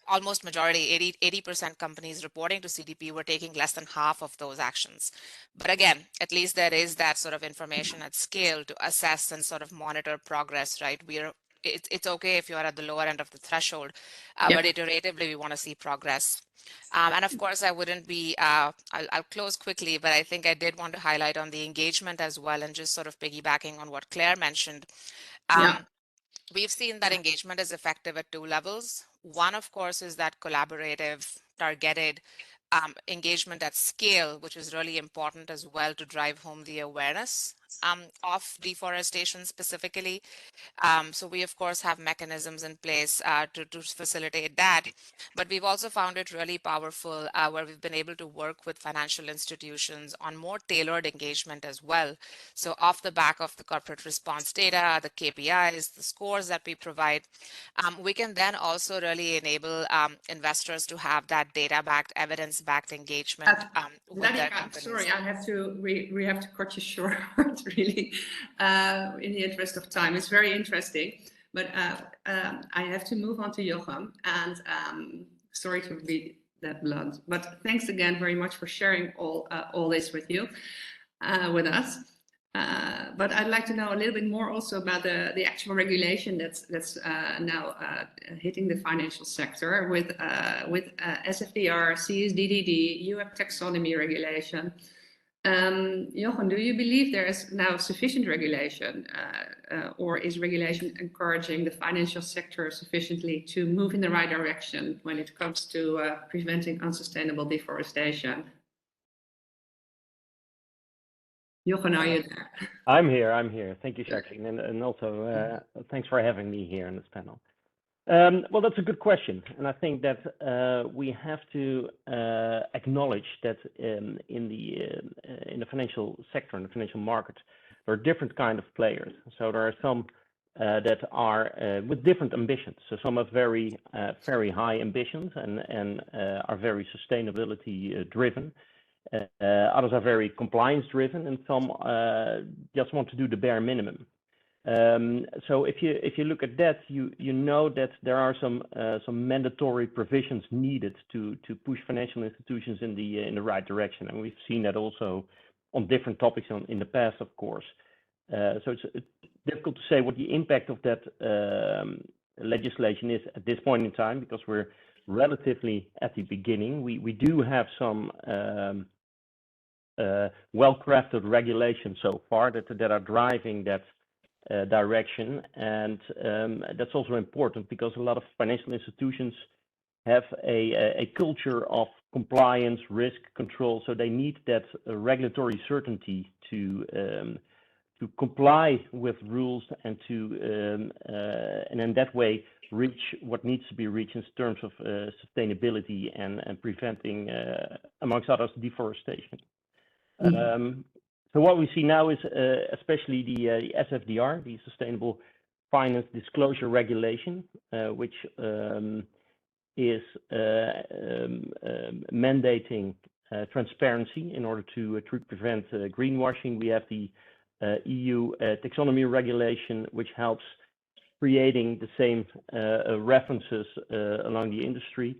almost majority, 80% companies reporting to CDP were taking less than half of those actions. But again, at least there is that sort of information at scale to assess and sort of monitor progress, right? It's okay if you're at the lower end of the threshold, but iteratively we want to see progress. And of course, I wouldn't be, I'll close quickly, but I think I did want to highlight on the engagement as well, and just sort of piggybacking on what Claire mentioned. We've seen that engagement is effective at 2 levels. One, of course, is that collaborative, targeted engagement at scale, which is really important as well to drive home the awareness of deforestation specifically. So we, of course, have mechanisms in place to facilitate that. But we've also found it really powerful where we've been able to work with financial institutions on more tailored engagement as well. So off the back of the corporate response data, the KPIs, the scores that we provide, we can then also really enable investors to have that data-backed, evidence-backed engagement with their companies. Sorry, we have to cut you short, really, in the interest of time. It's very interesting, but I have to move on to Jochem, and sorry to be that blunt, but thanks again very much for sharing all this with with us. But I'd like to know a little bit more also about the actual regulation that's now hitting the financial sector with SFDR, CSDDD, EU taxonomy regulation. Jochem, do you believe there is now sufficient regulation, or is regulation encouraging the financial sector sufficiently to move in the right direction when it comes to preventing unsustainable deforestation? Jochem, are you there? I'm here. Thank you, Jacqueline, and also thanks for having me here in this panel. Well, that's a good question, and I think that we have to acknowledge that in the financial sector, in the financial market, there are different kind of players. So there are some that are with different ambitions. So some have very high ambitions and are very sustainability driven. Others are very compliance driven, and some just want to do the bare minimum. So if you look at that, you know that there are some mandatory provisions needed to push financial institutions in the right direction, and we've seen that also on different topics in the past, of course. So it's difficult to say what the impact of that legislation is at this point in time, because we're relatively at the beginning. We do have some well-crafted regulations so far that are driving that direction, and that's also important because a lot of financial institutions have a culture of compliance, risk control, so they need that regulatory certainty to comply with rules and and in that way reach what needs to be reached in terms of sustainability and preventing, amongst others, deforestation. So what we see now is especially the SFDR, the Sustainable Finance Disclosure Regulation, which is mandating transparency in order to prevent greenwashing. We have the EU taxonomy regulation, which helps creating the same references along the industry.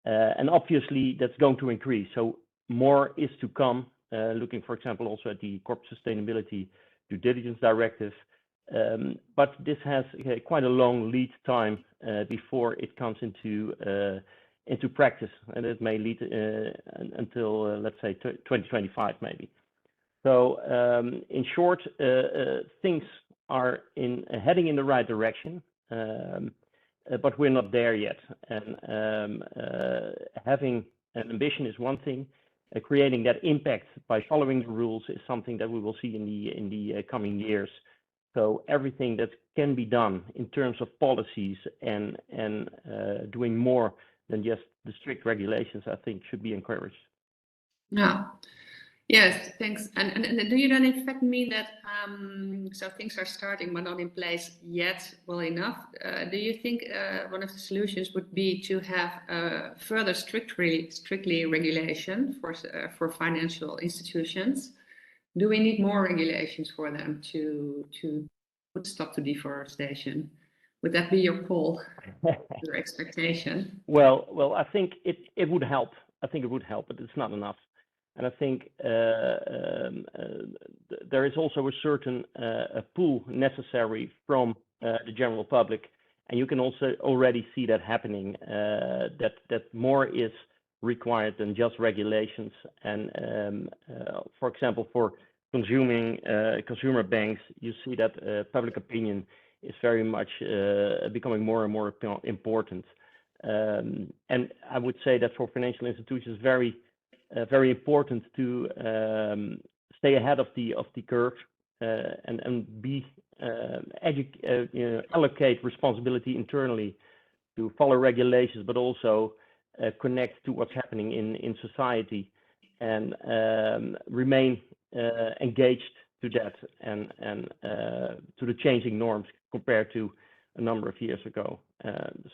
And obviously that's going to increase. So more is to come, looking, for example, also at the Corporate Sustainability Due Diligence Directive. But this has quite a long lead time before it comes into practice, and it may lead until, let's say, 2025 maybe. So in short, things are heading in the right direction, but we're not there yet. And having an ambition is one thing. Creating that impact by following the rules is something that we will see in the coming years. So everything that can be done in terms of policies and doing more than just the strict regulations, I think, should be encouraged. Yeah. Yes, thanks. And do you then in fact mean that so things are starting but not in place yet well enough? Do you think one of the solutions would be to have further strictly regulation for financial institutions? Do we need more regulations for them to put stop to deforestation? Would that be your call, your expectation? Well, I think it would help. I think it would help, but it's not enough. And I think there is also a certain pool necessary from the general public, and you can also already see that happening. That more is required than just regulations. And for example, for consumer banks, you see that public opinion is very much becoming more and more important. And I would say that for financial institutions, very important to stay ahead of the curve and be allocate responsibility internally to follow regulations, but also connect to what's happening in society and remain engaged to that and to the changing norms compared to a number of years ago.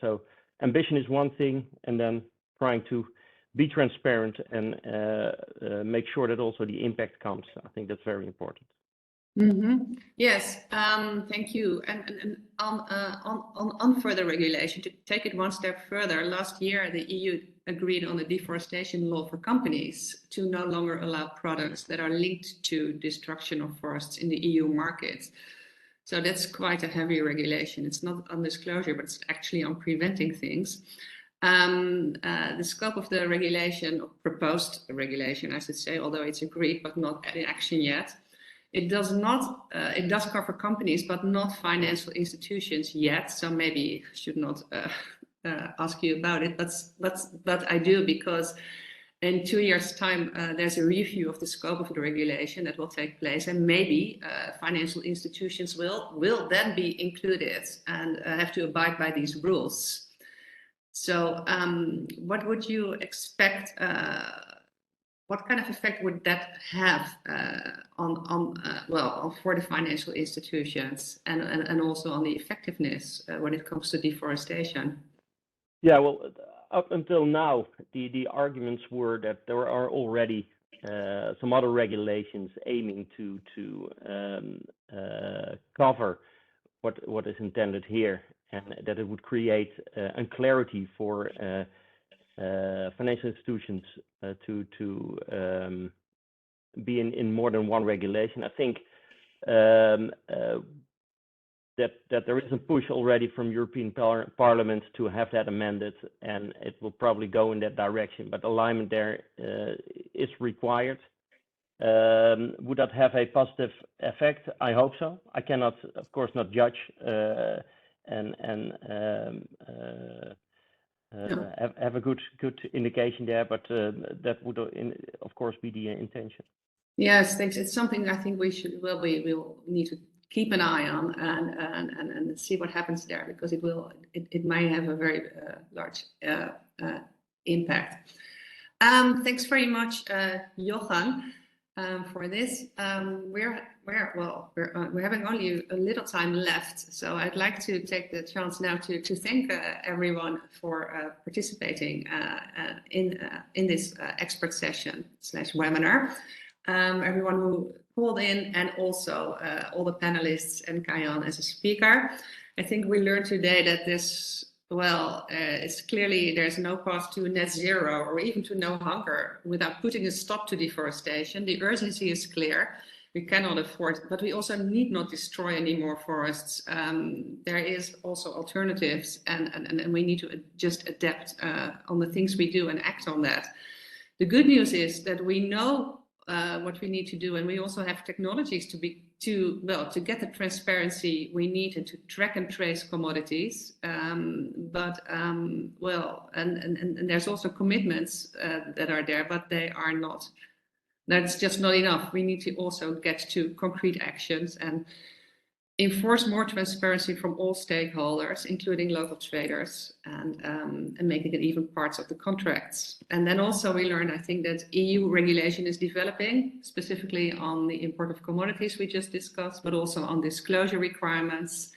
So ambition is one thing, and then trying to be transparent and make sure that also the impact comes. I think that's very important. Mm-hmm. Yes, thank you. And on further regulation, to take it one step further, last year the EU agreed on a deforestation law for companies to no longer allow products that are linked to destruction of forests in the EU market. So that's quite a heavy regulation. It's not on disclosure, but it's actually on preventing things. The scope of the regulation, or proposed regulation, I should say, although it's agreed but not in action yet, it does cover companies but not financial institutions yet. So maybe I should not ask you about it, but I do, because in 2 years' time there's a review of the scope of the regulation that will take place, and maybe financial institutions will then be included and have to abide by these rules. So what would you expect? What kind of effect would that have for the financial institutions and also on the effectiveness when it comes to deforestation? Yeah, well, up until now, the arguments were that there are already some other regulations aiming to cover what is intended here, and that it would create unclarity for financial institutions to be in more than one regulation. I think that there is a push already from European Parliament to have that amended, and it will probably go in that direction. But alignment there is required. Would that have a positive effect? I hope so. I cannot, of course, not judge have a good indication there, but that would, of course, be the intention. Yes, thanks. It's something I think we'll need to keep an eye on and see what happens there, because it might have a very large impact. Thanks very much, Johan, for this. We're having only a little time left, so I'd like to take the chance now to thank everyone for participating in this expert session / webinar. Everyone who called in, and also all the panelists and Kayan as a speaker. I think we learned today that it's clearly there's no path to net zero or even to no hunger without putting a stop to deforestation. The urgency is clear. We cannot afford, but we also need not destroy any more forests. There is also alternatives, and we need to just adapt on the things we do and act on that. The good news is that we know what we need to do, and we also have technologies to get the transparency we need and to track and trace commodities. And there's also commitments that are there, but they are not. That's just not enough. We need to also get to concrete actions, and enforce more transparency from all stakeholders, including local traders, and making it even parts of the contracts. And then also we learned, I think, that EU regulation is developing, specifically on the import of commodities we just discussed, but also on disclosure requirements.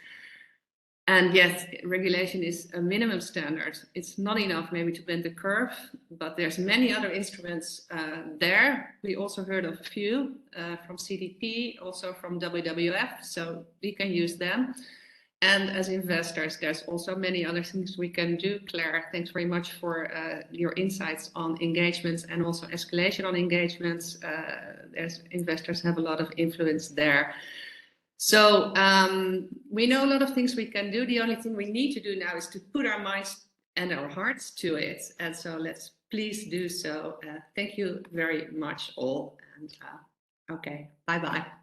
And yes, regulation is a minimum standard. It's not enough maybe to bend the curve, but there's many other instruments there. We also heard of a few from CDP, also from WWF, so we can use them. And as investors, there's also many other things we can do. Claire, thanks very much for your insights on engagements and also escalation on engagements. Investors have a lot of influence there. So we know a lot of things we can do. The only thing we need to do now is to put our minds and our hearts to it. And so let's please do so. Thank you very much all. And okay, bye-bye.